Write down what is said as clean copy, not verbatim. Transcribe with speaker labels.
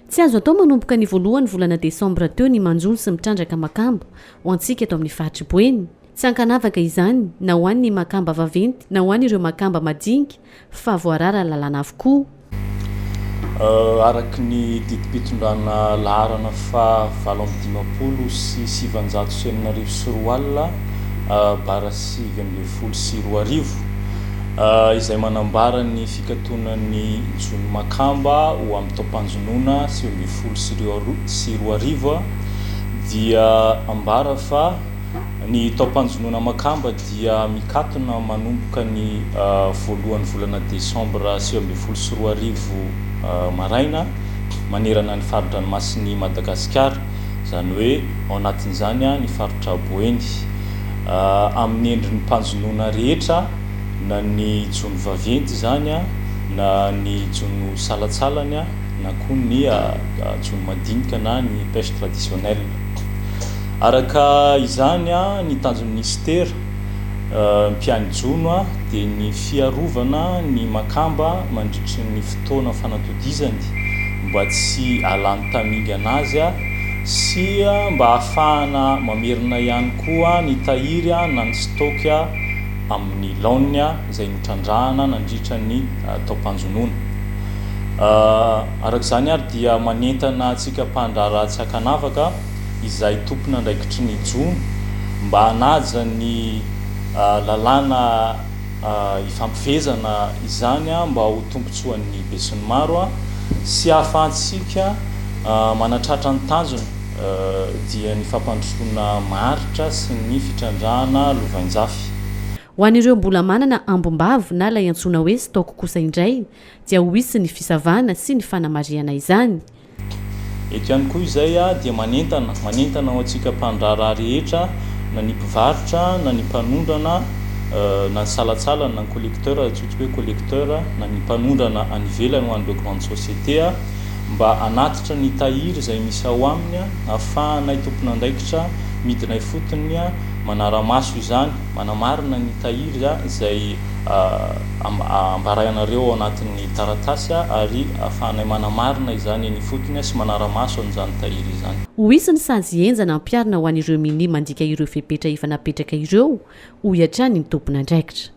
Speaker 1: tsy azo atao manomboka ny voalohany volana desambra teo ny manjolo sy mitrandraka makamba ho antsika eto amin'ny faritry boeny tsy ankanavaka izany na ho an'ny makamba vaventy na ho any ireo makamba madinika fa voarara lalàna avokoa.
Speaker 2: Araky ny didim-pitondrana laharana fa 750 sy 794 sy roa bara 7 sy 2 izay manambara ny fikatonan'ny jony makamba ho amin'ny taom-panjonona 7 sy 2 dia ambara fa ny taom-panjonona makamba dia mikatona manomboka ny voalohan'ny volana desambra 7 sy 2 maraina manerana ny faritra Ranomasiny Madagasikara, zany hoe ao anatin'izany ny faritra Boeny amin'ny endrin'ny mpanjonona rehetra na ny jony vaventy zany na ny jony salatsalany na koa ny jony madinika na ny pêche traditionnelle. Araka izany ny tanjon'ny ministera mpiany jono dia ny fiarovana ny makamba mandritry ny fotoana fanatodizany mba tsy alany tamingy anazy sy mba ahafahana mamerina ihany koa ny tahiry na ny stock amin'ny laony izay nitrandrahana nandritra ny taom-panjonona. Araka izany ary dia manentana antsika mpandrara tsy ankanavaka izay tompona andraikitry ny jono mba hanaja ny lalàna ifampivezana izany mba ho tombontsoan'ny be sy ny maro sy ahafahantsika manatratra ny tanjona dia ny fampandrosoana maritra sy ny fitrandrahana lovainjafy.
Speaker 1: Ho an'ireo mbola manana ambombavo na ilay antsoina hoe stock kosa indray dia ho hisy ny fisavana sy ny fanamariana izany.
Speaker 2: Eto ihany koa izay dia manentana ho antsika mpandrara rehetra na ny mpivarotra na ny mpanondrana na ny salatsalana na ny collecteur atsotsika hoe collecteur na ny mpanondrana any ivelany ho an'ireo grande société mba hanatitra ny tahiry izay misy ao aminy ahafahanay tompona andraikitra midinay fotony manara-maso izany manamarina ny tahiry izay ambaray anareo ao anatin'ny taratasy ary ahafahanay manamarina izany ny fotony sy manara-maso an'izany tahiry izany.
Speaker 1: Ho hisy ny sazy enjana ampiarina ho an'ireo mini mandika ireo fepetra efa napetraka ireo ho iatrany ny tompona andraikitra.